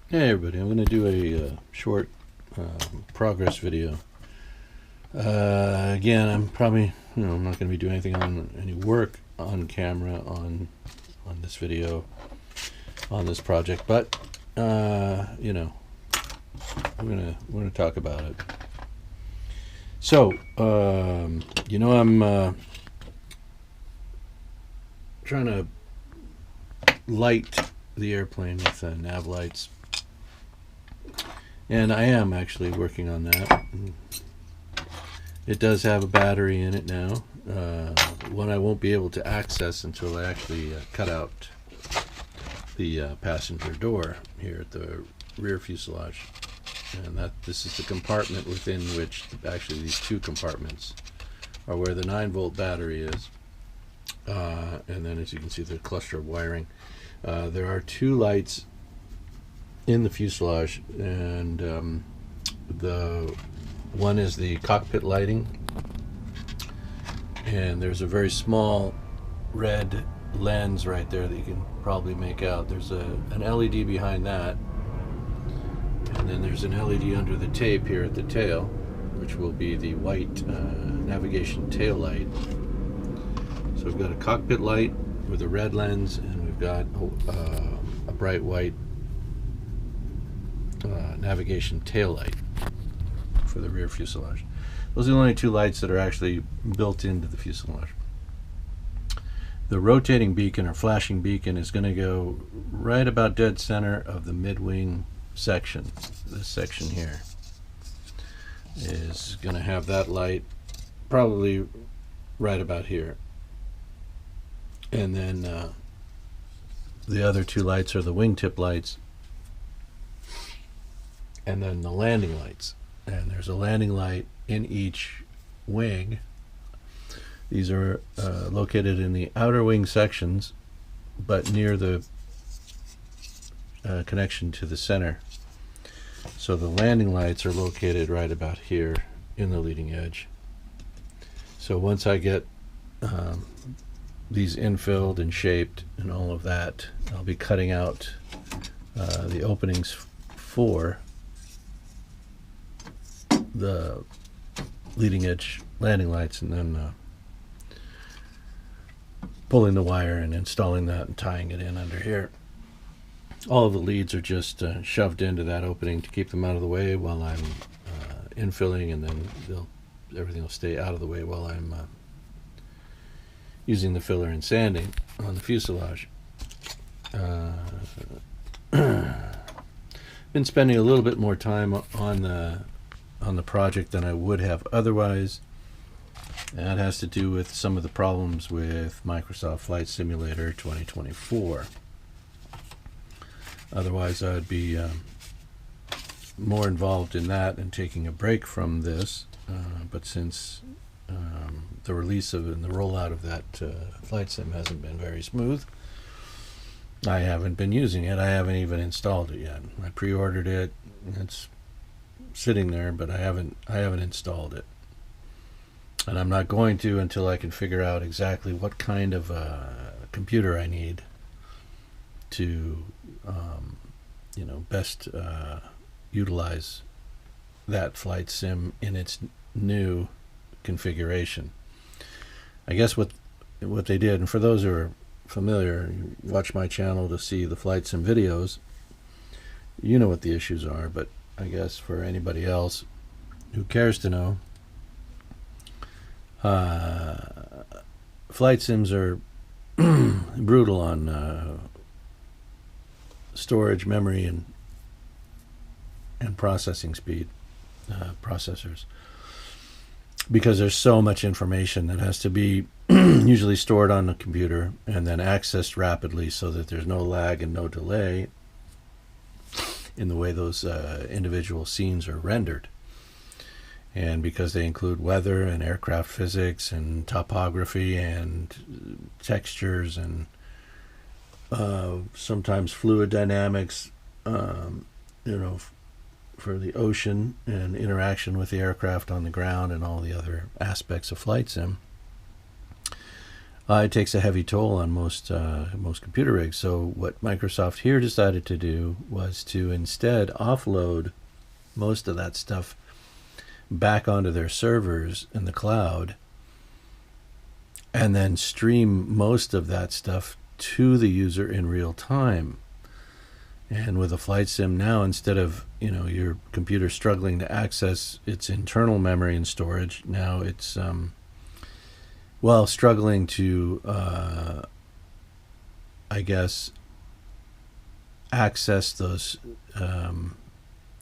Hey everybody, I'm going to do a short progress video. Again, I'm probably, I'm not going to be doing anything on any work on camera on this video, on this project, but we're gonna talk about it. So, I'm trying to light the airplane with nav lights. And I am actually working on that. It does have a battery in it now. One I won't be able to access until I actually cut out the passenger door here at the rear fuselage. And this is the compartment within which, actually these two compartments are where the 9-volt battery is. And then as you can see, the cluster of wiring. There are two lights in the fuselage, and the one is the cockpit lighting, and there's a very small red lens right there that you can probably make out. There's an LED behind that, and then there's an LED under the tape here at the tail, which will be the white navigation tail light. So we've got a cockpit light with a red lens, and we've got a bright white navigation tail light for the rear fuselage. Those are the only two lights that are actually built into the fuselage. The rotating beacon or flashing beacon is going to go right about dead center of the mid-wing section. This section here is going to have that light probably right about here. And then the other two lights are the wingtip lights, and then the landing lights. And there's a landing light in each wing. These are located in the outer wing sections, but near the connection to the center. So the landing lights are located right about here in the leading edge. So once I get these infilled and shaped and all of that, I'll be cutting out the openings for the leading edge landing lights, and then pulling the wire and installing that and tying it in under here. All of the leads are just shoved into that opening to keep them out of the way while I'm infilling, and then everything will stay out of the way while I'm using the filler and sanding on the fuselage. Been spending a little bit more time on the project than I would have otherwise. That has to do with some of the problems with Microsoft Flight Simulator 2024. Otherwise, I'd be more involved in that and taking a break from this. But since the release of and the rollout of that flight sim hasn't been very smooth, I haven't been using it. I haven't even installed it yet. I pre-ordered it. It's sitting there, but I haven't installed it, and I'm not going to until I can figure out exactly what kind of computer I need to best utilize that flight sim in its new configuration. I guess what they did, and for those who are familiar, you watch my channel to see the flight sim videos, you know what the issues are, but I guess for anybody else who cares to know, flight sims are brutal on storage, memory, and processing speed, processors, because there's so much information that has to be usually stored on the computer and then accessed rapidly so that there's no lag and no delay in the way those individual scenes are rendered. And because they include weather and aircraft physics and topography and textures and sometimes fluid dynamics, for the ocean and interaction with the aircraft on the ground and all the other aspects of flight sim, It takes a heavy toll on most computer rigs. So what Microsoft here decided to do was to instead offload most of that stuff back onto their servers in the cloud, and then stream most of that stuff to the user in real time. And with a flight sim now, instead of your computer struggling to access its internal memory and storage, now it's struggling to I guess access those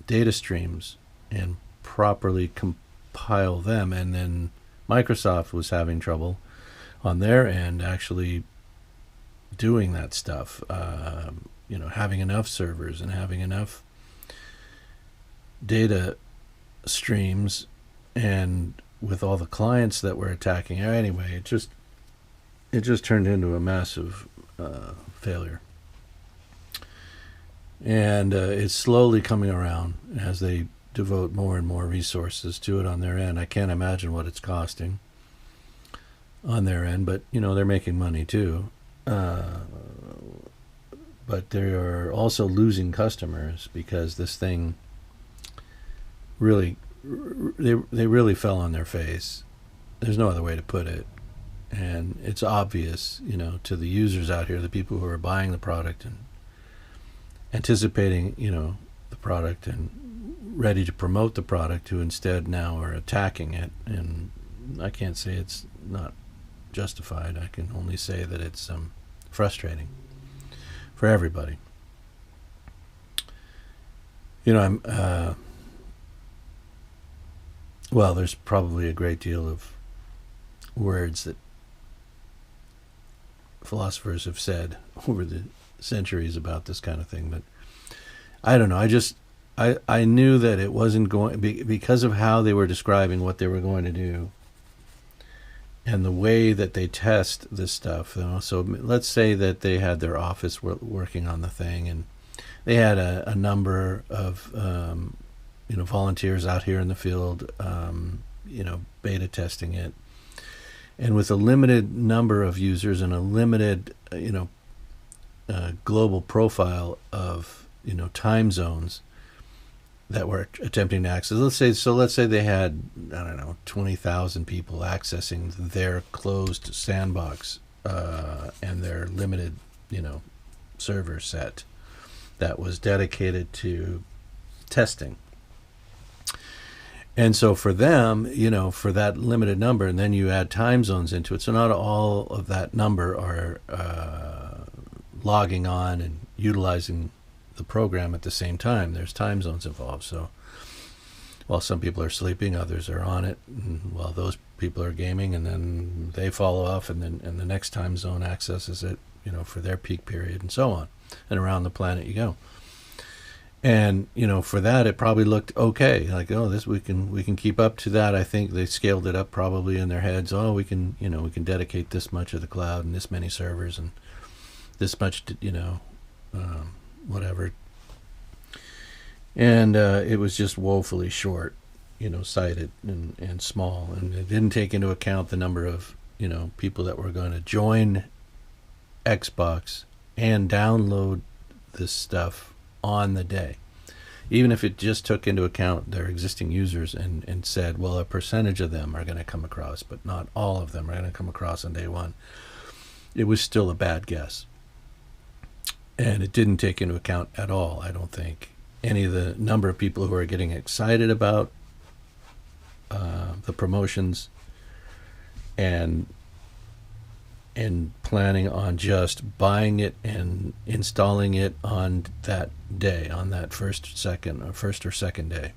data streams and properly compile them. And then Microsoft was having trouble on their end actually doing that stuff, having enough servers and having enough data streams, and with all the clients that were attacking. Anyway, it just turned into a massive failure. And it's slowly coming around as they devote more and more resources to it on their end. I can't imagine what it's costing on their end, but they're making money too. But they are also losing customers because this thing really, they really fell on their face. There's no other way to put it. And it's obvious, to the users out here, the people who are buying the product and anticipating, the product and ready to promote the product, who instead now are attacking it. And I can't say it's not justified. I can only say that it's frustrating for everybody. There's probably a great deal of words that philosophers have said over the centuries about this kind of thing, but I don't know. I knew that it wasn't going, because of how they were describing what they were going to do and the way that they test this stuff. So let's say that they had their office working on the thing, and they had a number of volunteers out here in the field, beta testing it. And with a limited number of users and a limited, global profile of, time zones that were attempting to access. Let's say they had, 20,000 people accessing their closed sandbox and their limited, server set that was dedicated to testing. And so for them, for that limited number, and then you add time zones into it, so not all of that number are logging on and utilizing the program at the same time. There's time zones involved. So while some people are sleeping, others are on it, and while those people are gaming, and then they fall off, and the next time zone accesses it, for their peak period, and so on, and around the planet you go. And for that, it probably looked okay. Like, this we can keep up to that. I think they scaled it up probably in their heads. We can dedicate this much of the cloud and this many servers and this much, whatever. And it was just woefully short, sighted and small, and it didn't take into account the number of people that were going to join Xbox and download this stuff on the day. Even if it just took into account their existing users and said, well, a percentage of them are going to come across, but not all of them are going to come across on day one, it was still a bad guess. And it didn't take into account at all, I don't think, any of the number of people who are getting excited about the promotions and planning on just buying it and installing it on that day, on that first or second day.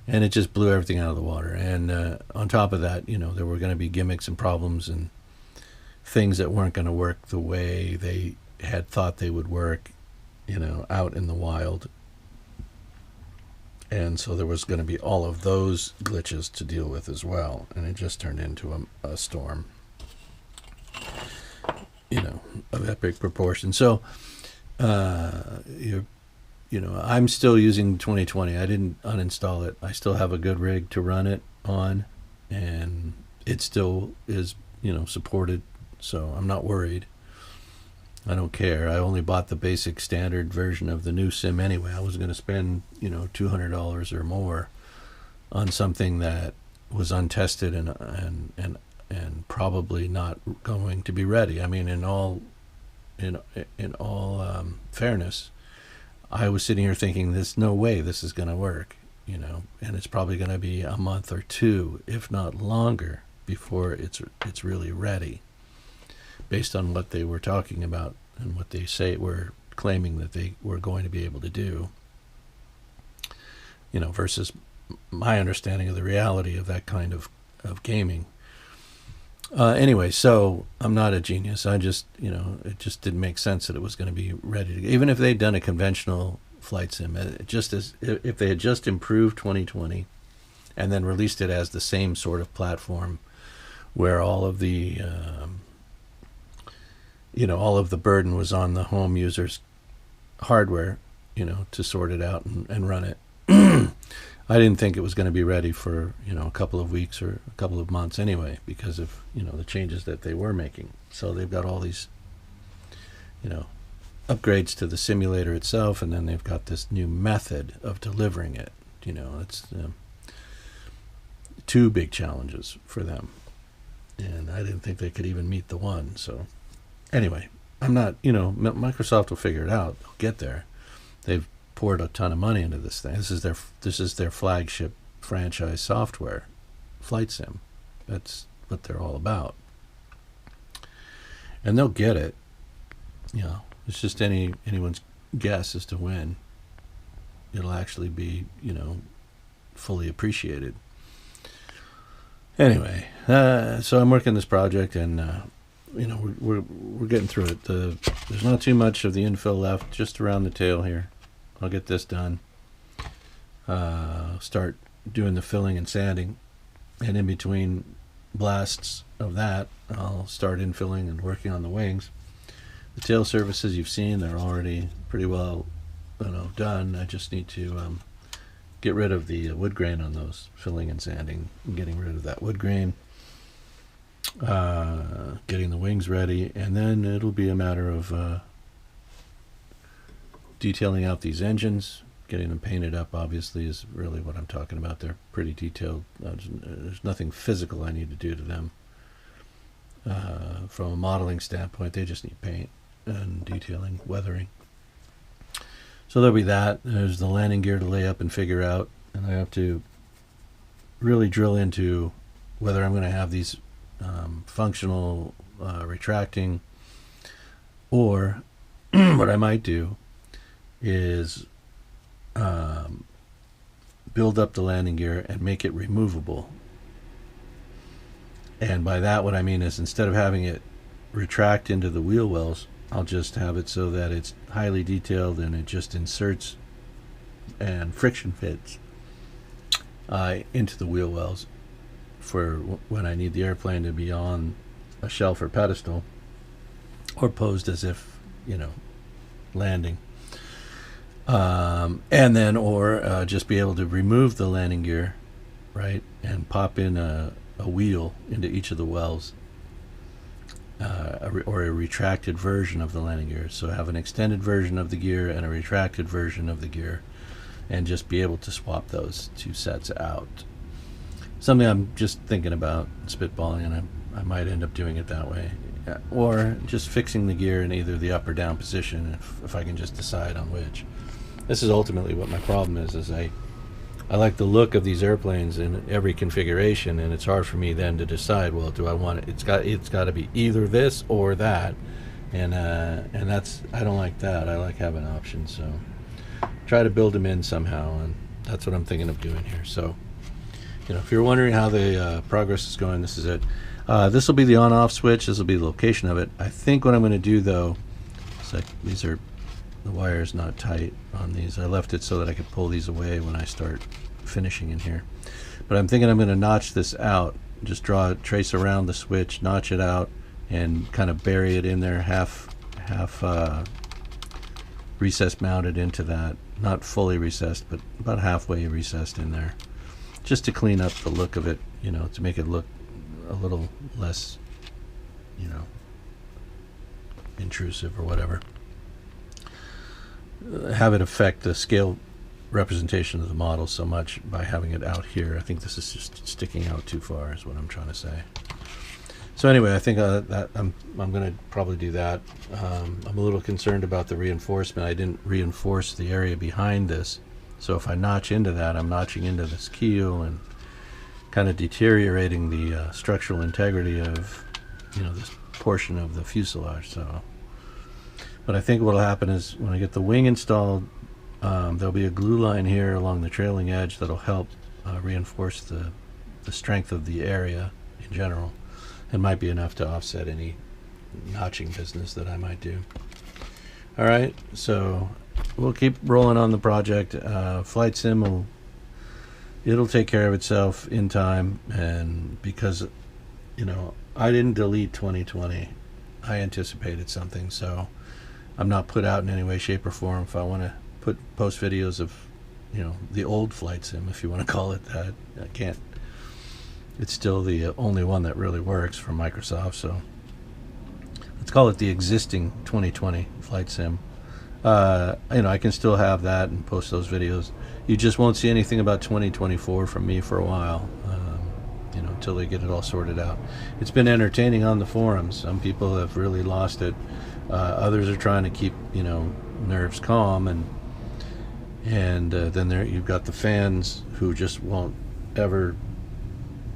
And it just blew everything out of the water. And on top of that, there were going to be gimmicks and problems and things that weren't going to work the way they had thought they would work, out in the wild. And so there was going to be all of those glitches to deal with as well. And it just turned into a storm, of epic proportion. So, I'm still using 2020. I didn't uninstall it. I still have a good rig to run it on, and it still is, supported so I'm not worried. I don't care. I only bought the basic standard version of the new sim anyway. I was going to spend, $200 or more on something that was untested and probably not going to be ready. I mean, in all fairness, I was sitting here thinking, there's no way this is going to work, and it's probably going to be a month or two, if not longer, before it's really ready, based on what they were talking about and what they were claiming that they were going to be able to do, versus my understanding of the reality of that kind of gaming. Anyway, so I'm not a genius. I just, it just didn't make sense that it was going to be ready to, even if they'd done a conventional flight sim, just as if they had just improved 2020 and then released it as the same sort of platform where all of the, all of the burden was on the home user's hardware, to sort it out and run it. I didn't think it was going to be ready for, a couple of weeks or a couple of months anyway, because of, the changes that they were making. So they've got all these, upgrades to the simulator itself, and then they've got this new method of delivering it. It's two big challenges for them. And I didn't think they could even meet the one. So anyway, I'm not, Microsoft will figure it out. They'll get there. They've poured a ton of money into this thing. This is their flagship franchise software, flight sim. That's what they're all about, and they'll get it. It's just anyone's guess as to when it'll actually be, fully appreciated. Anyway, so I'm working this project, and we're getting through it. There's not too much of the infill left, just around the tail here. I'll get this done. Start doing the filling and sanding, and in between blasts of that, I'll start infilling and working on the wings. The tail surfaces you've seen, they're already pretty well, done. I just need to get rid of the wood grain on those, filling and sanding, and getting rid of that wood grain, getting the wings ready, and then it'll be a matter of detailing out these engines, getting them painted up, obviously, is really what I'm talking about. They're pretty detailed. There's nothing physical I need to do to them. From a modeling standpoint, they just need paint and detailing, weathering. So there'll be that. There's the landing gear to lay up and figure out, and I have to really drill into whether I'm going to have these functional retracting, or what I might do is build up the landing gear and make it removable. And by that, what I mean is, instead of having it retract into the wheel wells, I'll just have it so that it's highly detailed and it just inserts and friction fits into the wheel wells for when I need the airplane to be on a shelf or pedestal, or posed as if, landing. And then, or just be able to remove the landing gear, right, and pop in a wheel into each of the wells, or a retracted version of the landing gear. So have an extended version of the gear and a retracted version of the gear, and just be able to swap those two sets out. Something I'm just thinking about, spitballing, and I might end up doing it that way. Or just fixing the gear in either the up or down position, if I can just decide on which. This is ultimately what my problem is I like the look of these airplanes in every configuration, and it's hard for me then to decide, well, do I want it? It's got to be either this or that, and that's, I don't like that. I like having options, so try to build them in somehow, and that's what I'm thinking of doing here. So, if you're wondering how the progress is going, this is it. This will be the on-off switch. This will be the location of it. I think what I'm going to do, though, is these are, the wire's not tight on these. I left it so that I could pull these away when I start finishing in here. But I'm thinking I'm going to notch this out. Just draw a trace around the switch, notch it out, and kind of bury it in there, half recessed mounted into that. Not fully recessed, but about halfway recessed in there. Just to clean up the look of it, to make it look a little less, intrusive or whatever, have it affect the scale representation of the model so much by having it out here. I think this is just sticking out too far is what I'm trying to say. So anyway, I think that I'm going to probably do that. I'm a little concerned about the reinforcement. I didn't reinforce the area behind this, so if I notch into that, I'm notching into this keel and kind of deteriorating the structural integrity of, you know, this portion of the fuselage. So, but I think what will happen is when I get the wing installed, there'll be a glue line here along the trailing edge that'll help reinforce the strength of the area in general. It might be enough to offset any notching business that I might do. All right, so we'll keep rolling on the project. Flight Sim it'll take care of itself in time, and because, you know, I didn't delete 2020, I anticipated something, so I'm not put out in any way, shape, or form. If I want to post videos of, you know, the old Flight Sim, if you want to call it that, I can't. It's still the only one that really works from Microsoft, so let's call it the existing 2020 Flight Sim. You know, I can still have that and post those videos. You just won't see anything about 2024 from me for a while, you know, until they get it all sorted out. It's been entertaining on the forums. Some people have really lost it. Others are trying to keep, you know, nerves calm, and then there you've got the fans who just won't ever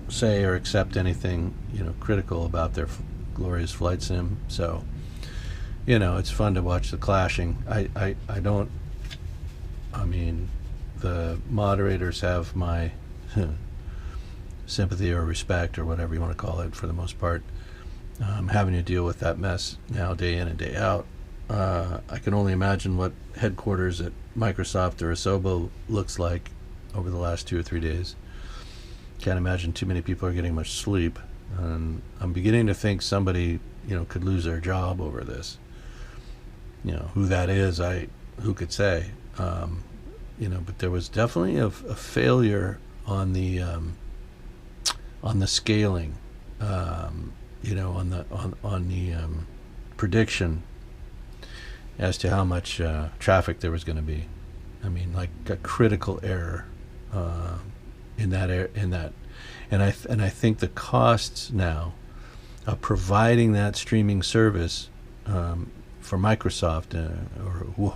say or accept anything, you know, critical about their glorious Flight Sim. So, you know, it's fun to watch the clashing. I mean, the moderators have my sympathy or respect or whatever you want to call it for the most part. Having to deal with that mess now day in and day out. I can only imagine what headquarters at Microsoft or Asobo looks like over the last 2 or 3 days. Can't imagine too many people are getting much sleep, and I'm beginning to think somebody, you know, could lose their job over this. You know, who that is, who could say? You know, but there was definitely a failure on the scaling. You know, on the prediction as to how much traffic there was going to be. I mean, like a critical error in that, and I think the costs now of providing that streaming service for Microsoft or